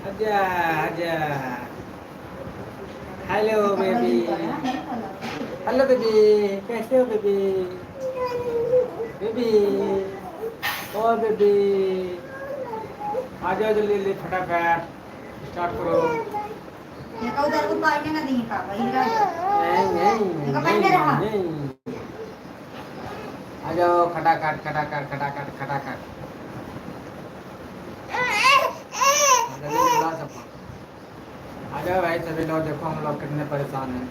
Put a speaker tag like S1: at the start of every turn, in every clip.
S1: आजा आजा। Hello baby. Hello baby, कैसे हो बेबी? बेबी, ओ बेबी, आ जाओ जल्दी जल्दी फटाफट स्टार्ट करो।
S2: देखो उधर को पानी ना दी पापा इधर देखो
S1: नहीं
S2: पहले रहा
S1: नहीं, आ जाओ खटाखट खटाखट खटाखट खटाखट। जल्दी बुला सबको। आ जाओ भाई सभी लोग, देखो हम लोग कितने परेशान हैं।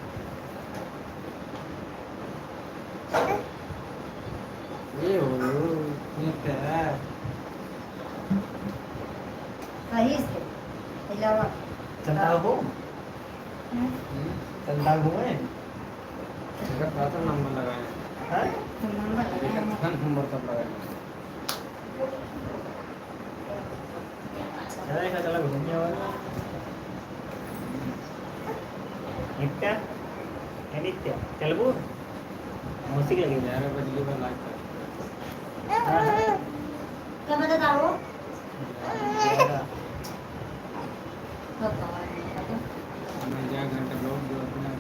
S1: ये हो ठीक है।
S2: सही से इलावा
S1: चलता हो चलता हुए थोड़ा सा नंबर लगाए हैं, नंबर सब लगाए चला घूमने वाला नित्या है। नित्या चलबू मौसी लगी 11 बजे का लाइक कर।
S2: क्या बता वो
S1: घंटे लोग जो अपना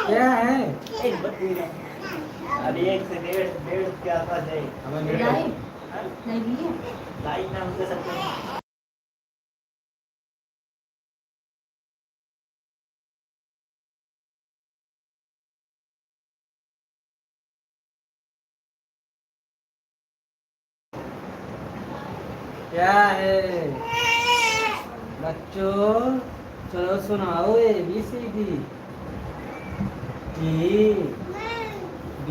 S1: क्या है अरे 1 से 1.5 के आसपास है हमें
S2: नहीं है
S1: लाइट ना उनके सकते। क्या है बच्चों, चलो सुनाओ ABCD। A B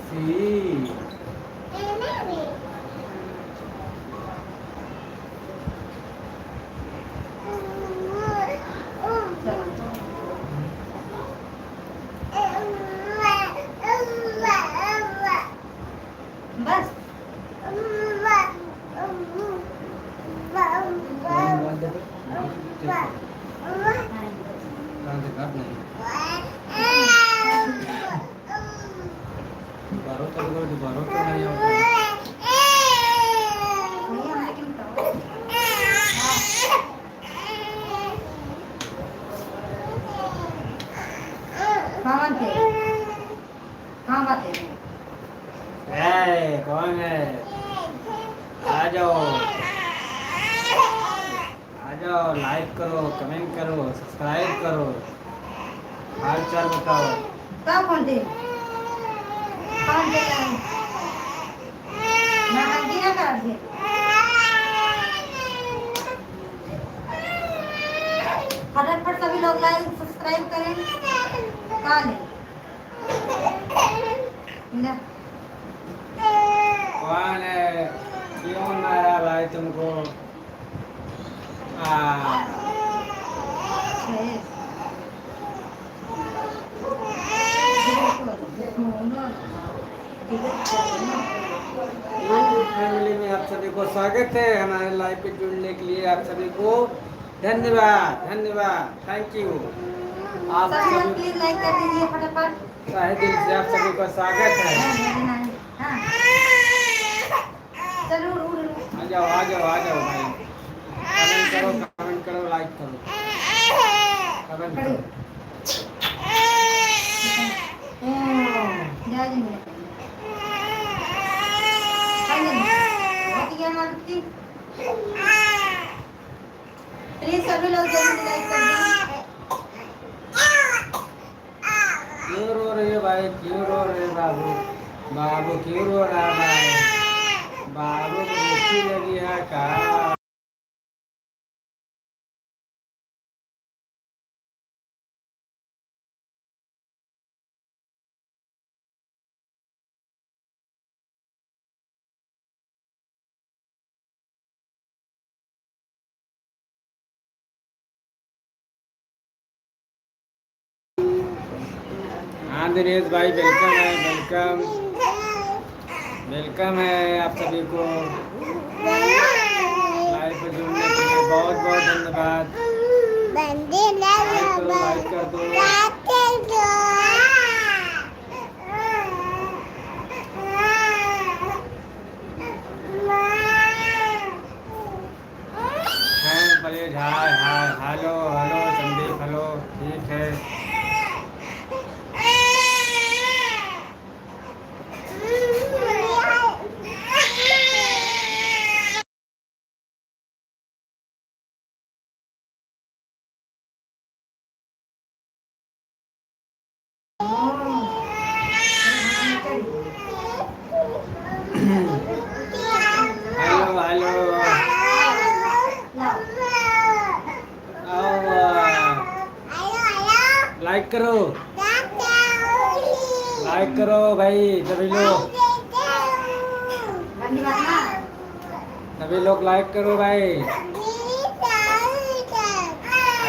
S1: C
S2: बस
S1: बारो तो नहीं होता।
S2: कहाँ थे कहाँ बात है
S1: कौन है? आ जाओ आ जाओ, लाइक करो, कमेंट करो, सब्सक्राइब करो, हाल चाल बताओ।
S2: कहाँ कौन थे ना गलती ना कर दे फटाफट सभी लोग लाइक सब्सक्राइब करें। कहाँ ले ले
S1: कौन है? क्यों मारा भाई तुमको? फैमिली में आप सभी को स्वागत है। हमारे लाइव पे जुड़ने के लिए आप सभी को धन्यवाद धन्यवाद, थैंक यू। आप
S2: सभी लोग
S1: सभी
S2: प्लीज लाइक कर दीजिए फटाफट।
S1: तहे दिल से आप सभी का स्वागत है।
S2: हाँ चलो
S1: आ जाओ आ जाओ आ जाओ भाई, कमेंट करो लाइक करो, कमेंट करो।
S2: प्लीज सभी लोग जल्दी लाइक कर दें।
S1: क्यों रो रहे हो भाई, क्यों रो रहे हो बाबू? बाबू क्यों रो रहा है भाई? बाबू को भूखी लगी है का? हाँ दिनेश भाई, वेलकम है, वेलकम वेलकम है आप सभी को लाइव पे जुड़ने के लिए बहुत बहुत धन्यवाद। लाइक कर दो, लाइक कर दो। लाइक करो भाई सभी लोग,
S2: धन्यवाद ना।
S1: सभी लोग लाइक करो भाई,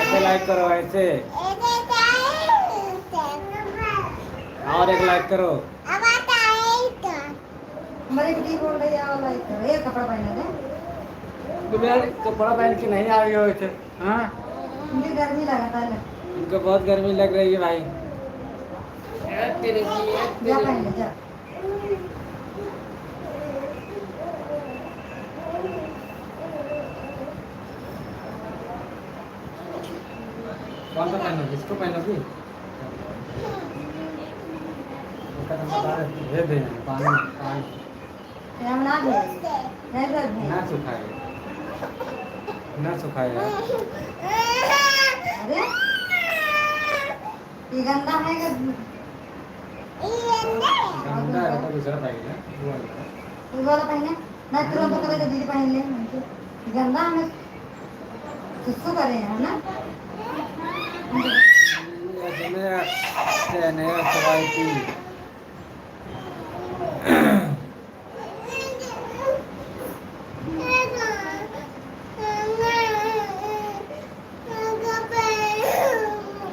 S1: ऐसे लाइक करो ऐसे, और एक लाइक करो।
S2: हमारी बेटी बोल रही है और लाइक करो, ये कपड़ा पहना दे।
S1: तुम यार कपड़ा पहन के नहीं आ रही हो इसे, हाँ?
S2: मुझे गर्मी लगा था।
S1: इनको बहुत गर्मी लग रही है भाई।
S2: जा पहन ले जा।
S1: कौन सा पहनोगी, इसको पहनोगी? दे दे पानी पानी
S2: हम ना दे, नहीं दे।
S1: ना सुखाए, ना सुखाए यार।
S2: अरे ये गंदा है कि
S1: गंदा है तो दूसरा पाएगा वो वाला।
S2: ये वाला पहने ना, तुरंत तो करे तो दीदी पहन ले। गंदा हमें सुसु करे है ना।
S1: ये नया सवाई की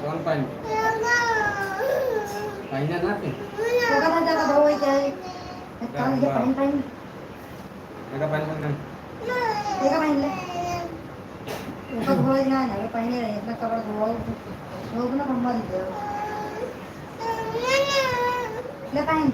S1: कौन पानी पानी ना पे
S2: तो कहाँ जाता भाव है क्या है? कहाँ ये पहन पहन
S1: मेरा पानी बंद
S2: ये का पहन ले। ऊपर धोए ना ना ये पहने रहे इतना कपड़ा धोओ लोग ना मम्मा दीजिए ले पहन।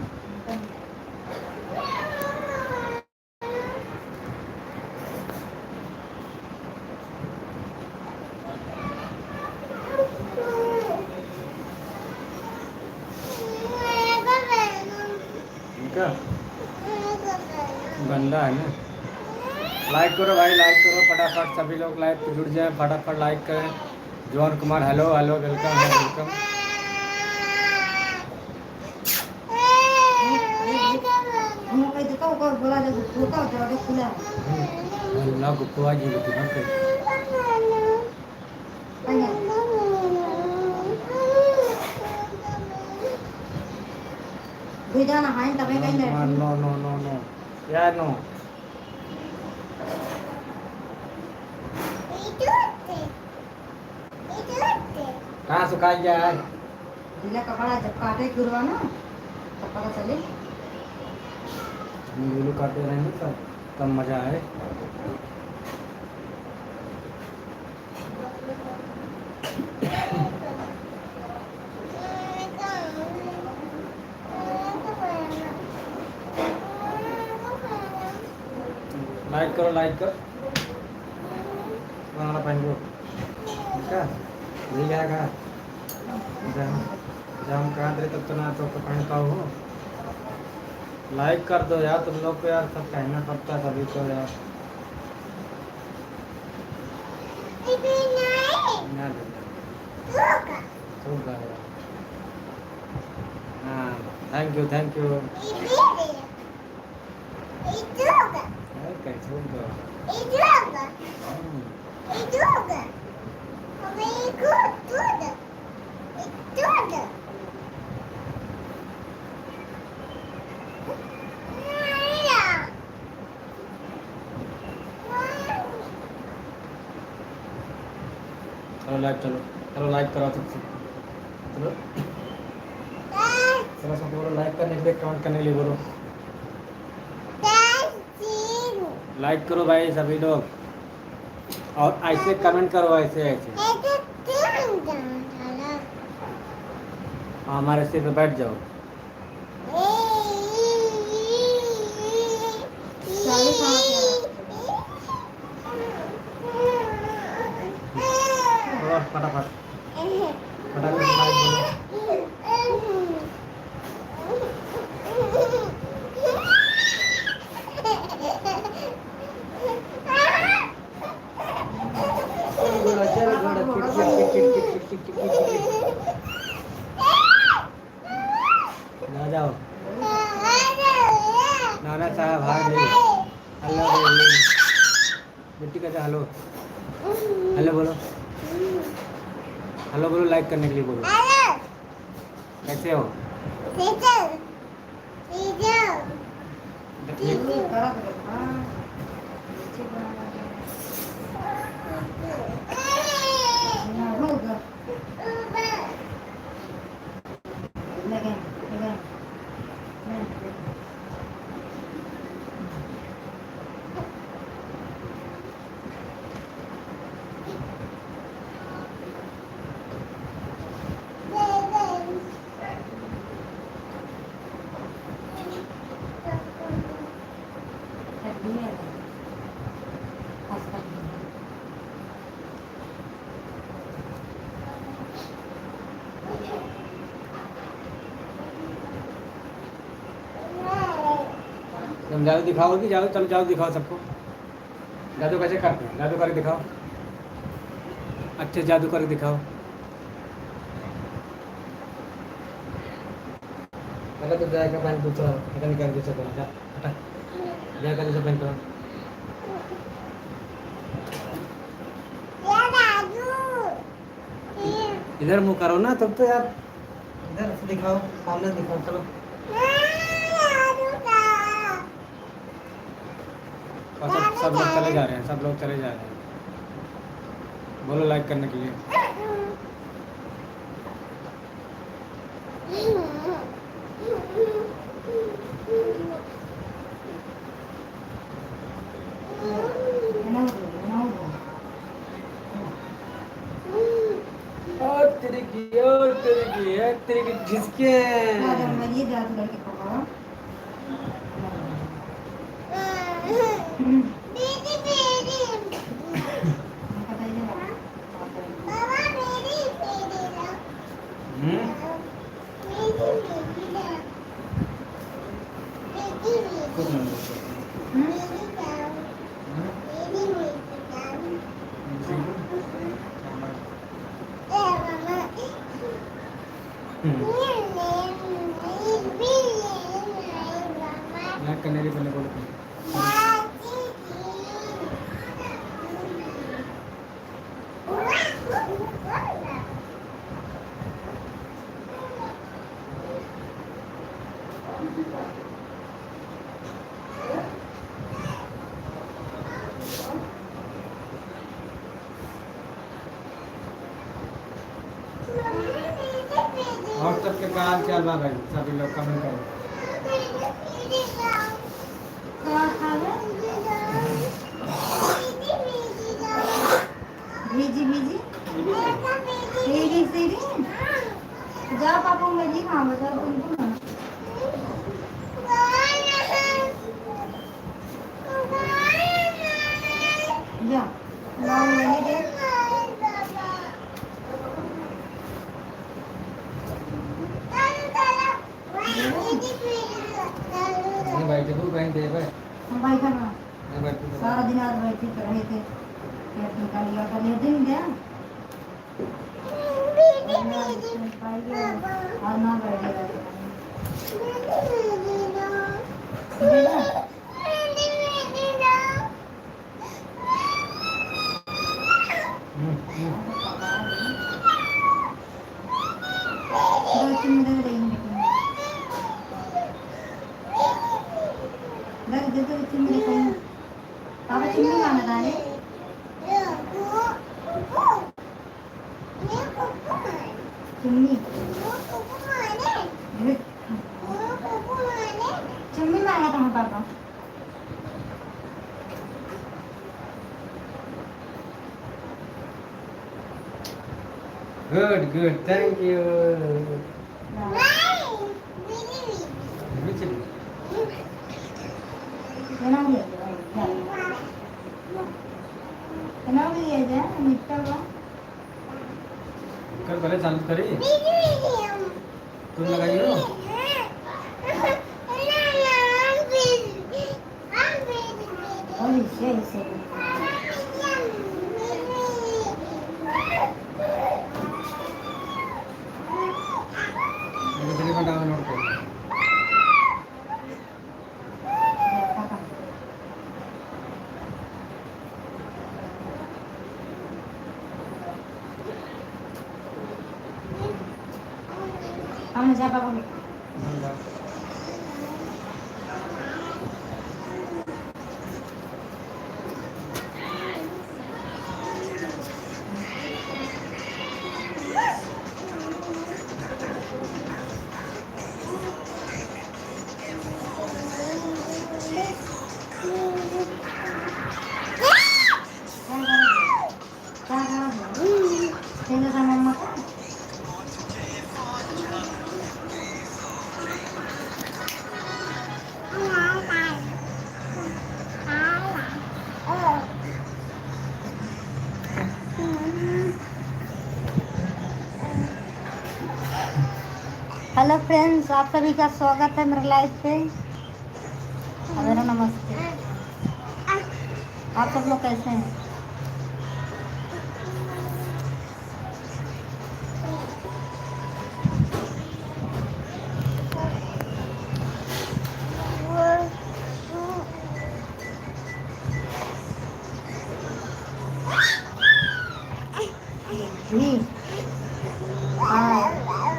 S1: इनका गंदा है ना। लाइक करो भाई, लाइक करो फटाफट, सभी लोग लाइक पे जुड़ जाए, फटाफट लाइक करें। John Kumar hello hello, welcome welcome.
S2: हम कहीं देखो को बोला जब होता हो जब खुला
S1: अल्लाह को खुआ जी लेती ना पे
S2: पहन भेजा ना हाइन तब कहीं ले।
S1: नो नो नो नो यार नो। कहाँ सुखाई गया यार?
S2: ढीला कपड़ा जब काटे गिरवा ना तब पता चले।
S1: वीडियो काटते रहेंगे तब मजा आए। लाइक करो लाइक कर बनाना पहन को क्या नहीं जाएगा जब कहा दे तब तो ना तो पहन पाओ हो। लाइक कर दो यार तुम लोग को यार, सब कहना पड़ता है सभी को यार। हाँ थैंक यू थैंक यू। छोड़ दो चलो लाइक चलो लाइक करो सबसे चलो चलो सब बोलो लाइक करने के लिए, कमेंट करने के लिए बोलो। लाइक करो भाई सभी लोग, और ऐसे कमेंट करो ऐसे ऐसे। हमारे सिर पे बैठ जाओ। फटाफट फटाफट लाइक बोलो। ना जाओ नाना साहब हाय भाई हेलो बेटी का हेलो हेलो बोलो, हेलो बोलो, लाइक करने के लिए बोलो। कैसे हो ठीक
S2: करत रहा नीचे बना ना होगा लगे लगे
S1: तुम जादू दिखाओगी जादू चलो जादू दिखाओ सबको जादू कैसे करते हैं जादू करके दिखाओ अच्छे जादू करके दिखाओ पहले तो जय का पैंट दूसरा पता नहीं कर जैसे पहना हटा जय का जैसे पैंट पहन इधर मुंह करो ना तब तो यार इधर से दिखाओ सामने दिखाओ चलो और सब लोग चले जा रहे हैं सब लोग चले जा रहे हैं बोलो लाइक करने के लिए तेरे की झिसके
S2: ये जादू करके पकाओ
S1: कनेरी बने बोलो और सबके काम क्या बा भाई सभी लोग कमेंट करो
S2: भेजी भेजी सीरी सीरी जाओ पापा मैं खा बता तुमको ना जा लाओ मैंने दे
S1: नहीं भाई देखो कहीं दे भाई
S2: हम भाई खाना
S1: नहीं भाई
S2: सारा दिन आज बैठे कर रहे थे पेट निकाल लिया कर लेते नहीं क्या और ना बैठे पापा चिमनी मांगा था ने चिमनी चिमनी मांगा था पापा
S1: गुड थैंक यू कल पहले चालू करी तुम लगाई हो डाउनलोड कर
S2: हम जा मम्मा हेलो फ्रेंड्स, आप सभी का स्वागत है मेरे लाइफ पे। मेरा नमस्ते। आप सब लोग कैसे हैं? जी हाँ,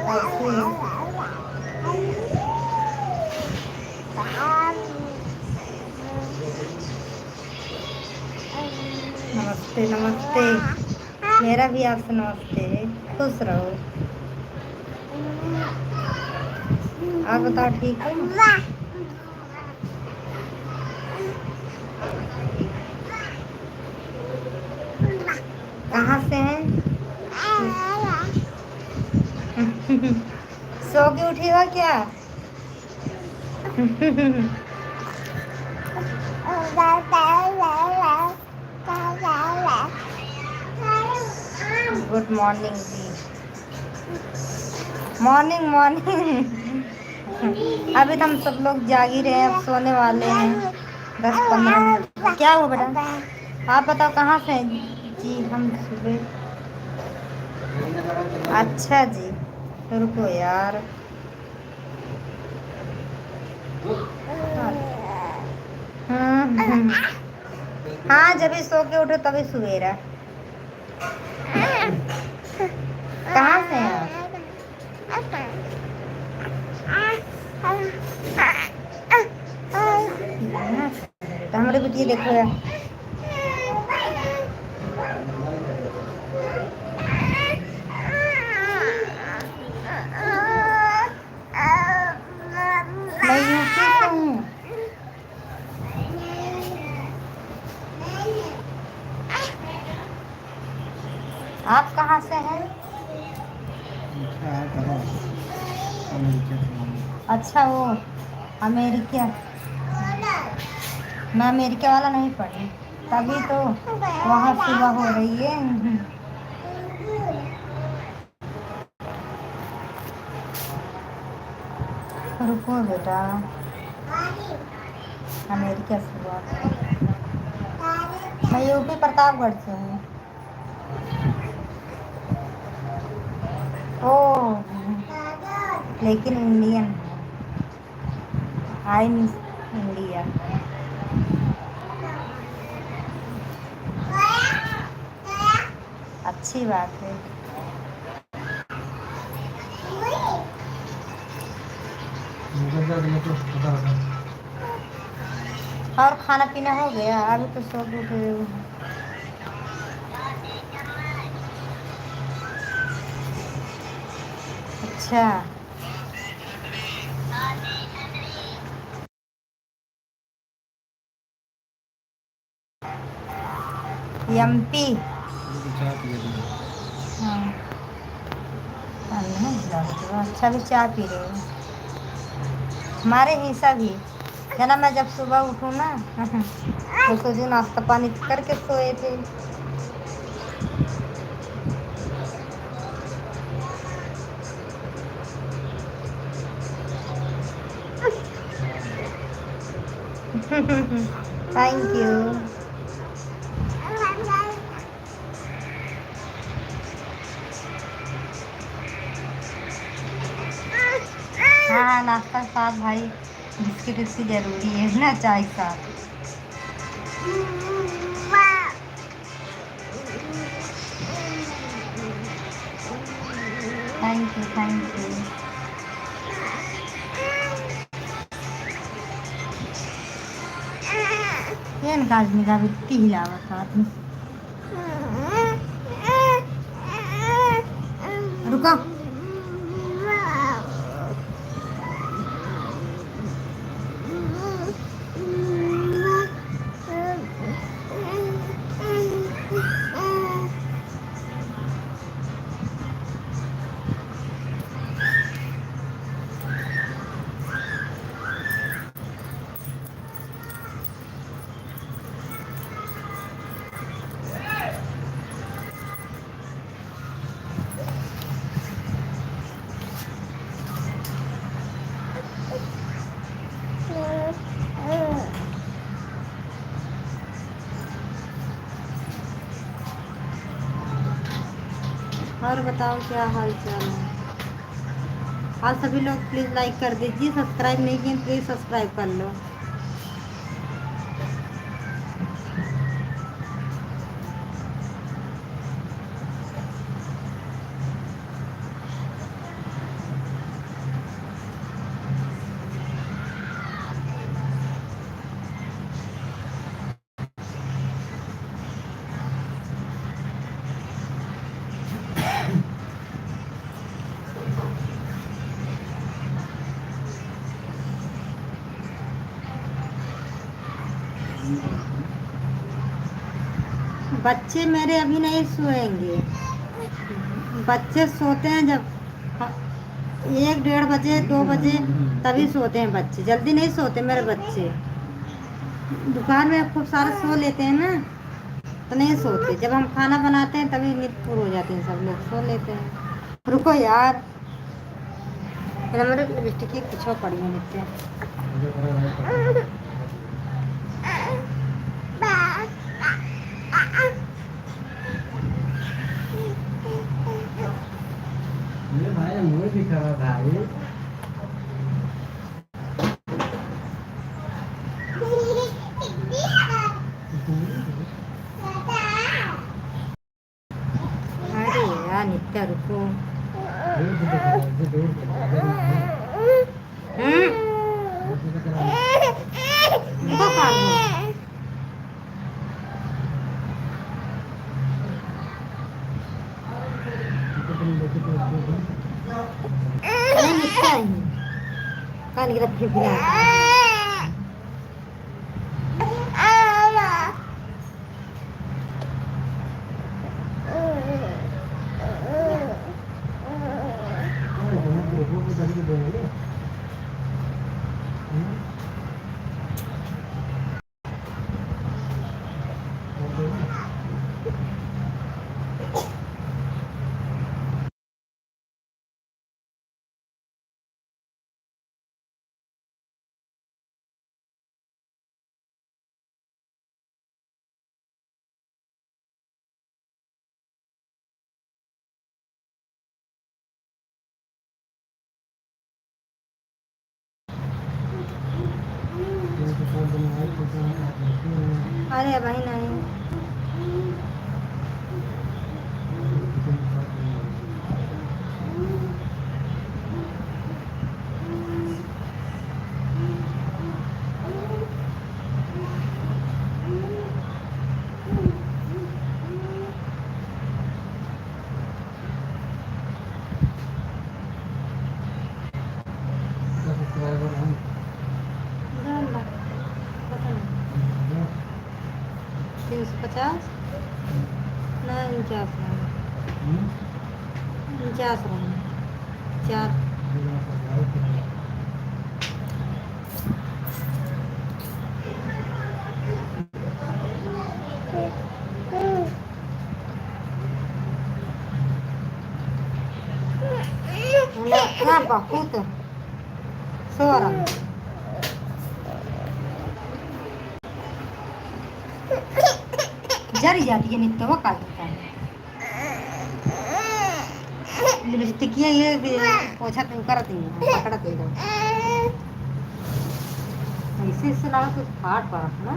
S2: कैसे हैं? नमस्ते नमस्ते, मेरा भी आपसे नमस्ते। खुश रहो। आप बताओ, ठीक हो? कहाँ से हैं? सो के उठी हो क्या? Good morning ji. Morning morning. अभी तो हम सब लोग जाग ही रहे हैं, अब सोने वाले हैं 10-15 मिनट। क्या हुआ बेटा? आप बताओ कहाँ से हैं? जी हम सुबह। अच्छा जी, रुको यार। हम्म। हाँ, जब भी सो के उठो तभी सवेरा। कहाँ से हैं आप? तो हमारे बेटी देखो यार। मैं यूपी से हूँ। आप कहाँ से हैं? अच्छा, वो अमेरिका। मैं अमेरिका वाला नहीं पढ़ी, तभी तो वहाँ सुबह हो रही है। रुको बेटा, अमेरिका सुबह। मैं यूपी प्रतापगढ़ से हूँ। ओह, लेकिन इंडियन आई मिस इंडिया। अच्छी बात है। और खाना पीना हो गया? अभी तो सो के उठे हुए हैं। अच्छा, एमपी। हाँ, अच्छा भी चाय पी रहे हो। हमारे हिस्सा भी है ना। मैं जब सुबह उठूँ ना तो सोचू नाश्ता पानी करके सोए थे। Thank you. हाँ, नाश्ता के साथ भाई बिस्किट उसकी जरूरी है ना, चाय के साथ। Thank you thank you. ये निकाल निकाल इतनी हिलावा साथ में रुको और बताओ क्या हाल चाल है। आप सभी लोग प्लीज़ लाइक कर दीजिए, सब्सक्राइब नहीं किए प्लीज़ सब्सक्राइब कर लो। बच्चे मेरे अभी नहीं सोएंगे, बच्चे सोते हैं जब 1-1:30 बजे 2 बजे तभी सोते हैं बच्चे, जल्दी नहीं सोते मेरे बच्चे। दोपहर में खूब सारा सो लेते हैं ना तो नहीं सोते, जब हम खाना बनाते हैं तभी नींद पूरी हो जाती है, सब लोग सो लेते हैं। रुको यार मेरे लिपस्टिक की कुछ पड़ी है नीचे।
S1: भाई मुझे दिखा रहा भाई
S2: अरे यार नित्या रुको। रुको काम है। नहीं नित्या ही कान की तरफ फिर अरे भाई नहीं डाल ला, पता नहीं 350 नहीं 49 4 ना बहुत सोरा जरी जाती है नित्य वो काट देता है लिपस्टिक ये पोछा तुम करती है पकड़ती हो ऐसे ना तो फाट पड़ा ना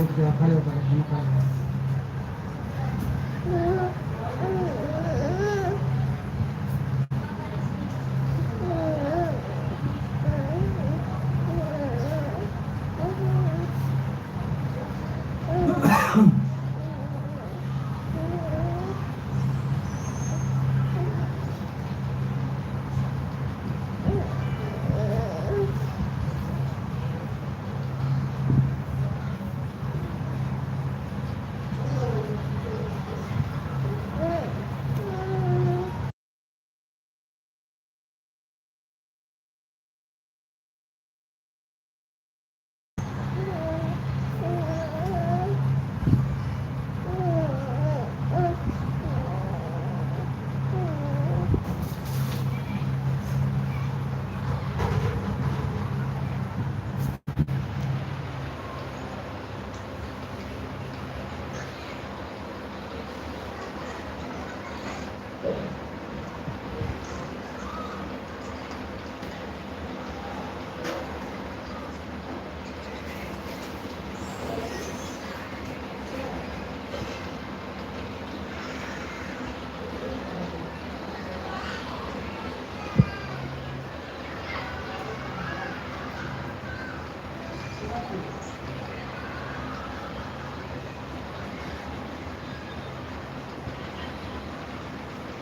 S1: उठ गया, खड़े होकर खाना खाएगा।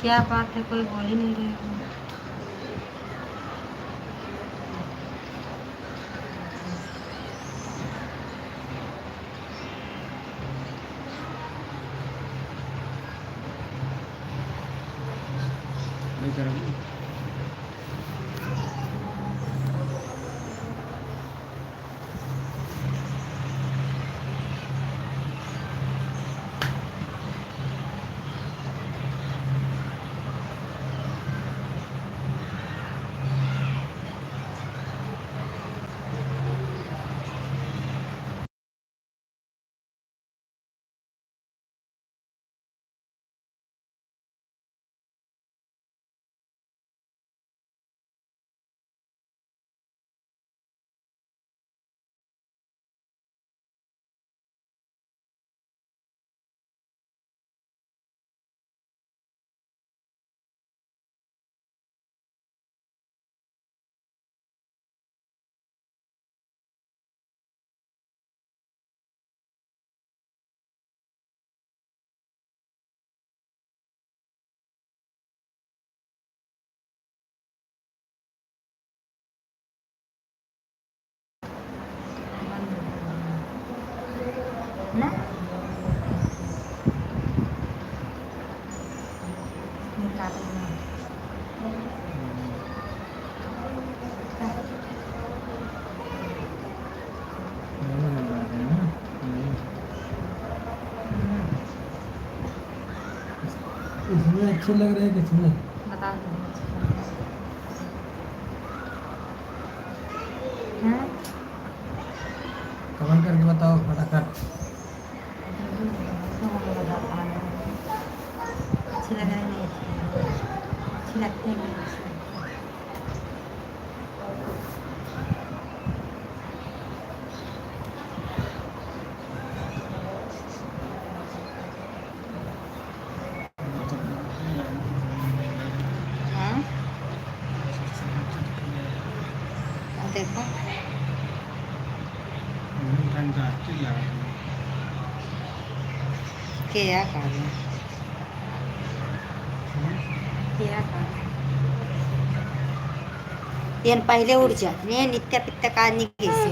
S2: क्या बात है, कोई बोल ही नहीं रही। ना निकाल
S1: इसमें अच्छे लग रहे हैं किसमें?
S2: बता दो। हाँ?
S1: कमेंट करके बताओ फटाफट।
S2: अच्छी लग रही नहीं अच्छी लगती है नहीं अच्छी। हाँ? देखो क्या कर क्या कर ಏನ್ ಪहिले ಉಡ್ಜ ನೀ ನಿತ್ಯ ಪಿತ್ತ ಕಾನಿಗೆಸಿ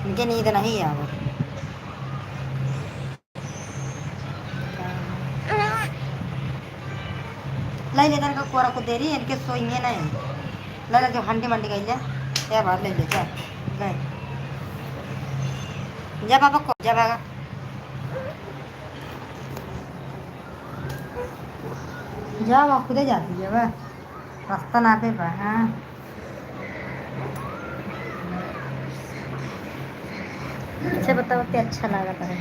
S2: ನಿಮಗೆ ನೀದ नहीं आव लाई ले का कोरा को देरी इनके सोइंगे नहीं ला जो हंडी मंडी गई जा या बाहर ले ले जा गए जा बाबा को जा बाबा जा वहाँ खुदे जाती है वह रास्ता ना पे बा हाँ अच्छा बताओ क्या अच्छा लगा है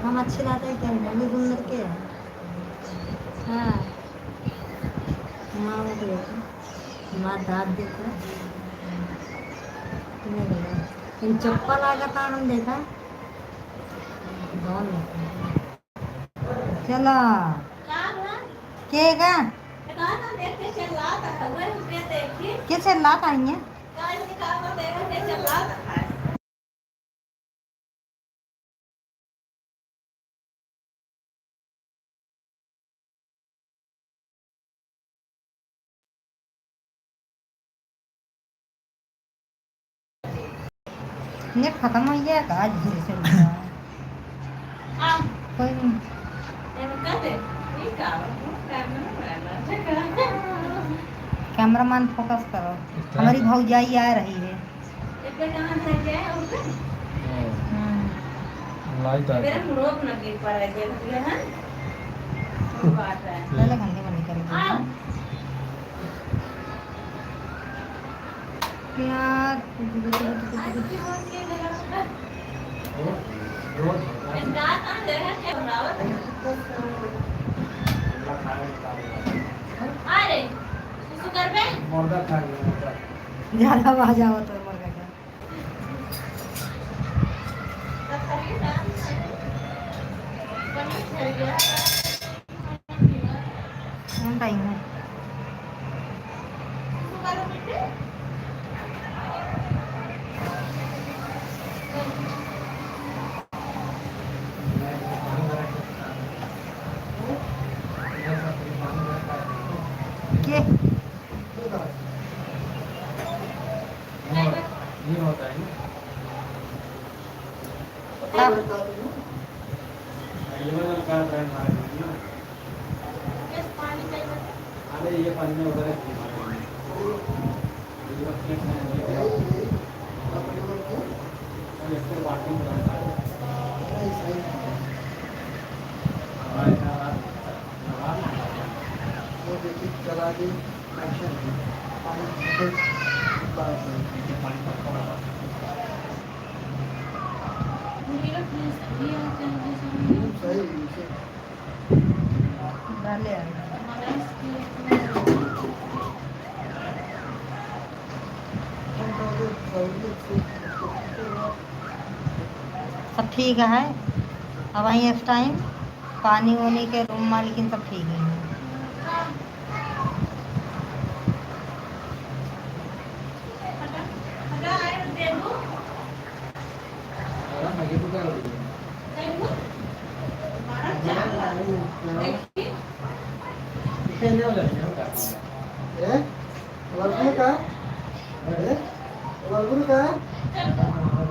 S2: हम अच्छे लाते हैं क्या मम्मी घूम लग के हाँ माँ वो देखो माँ दाँत देखो नहीं इन चप्पल आगा था हम देखा चला के का कैसे लात आई है नेट खत्म हो गया का आज धीरे से कोई नहीं कैमरामैन फोकस करो हमारी भौजाई आ रही है
S3: लाइट आ गई
S2: पहले घंटे में निकल गया प्यार
S1: मुर्गा खा गया मुर्गा।
S2: ज़्यादा बाजा हो तो मर गया कौन टाइम है के
S1: ये होता है ना ये वाला का ब्रांड मारा है अरे ये पानी में उधर है ये अपने खाने और इसको बाकी में चला दी एक्शन
S2: डाले सब ठीक है अब आई इस टाइम पानी वानी के रूम मालिकिन सब ठीक है
S1: का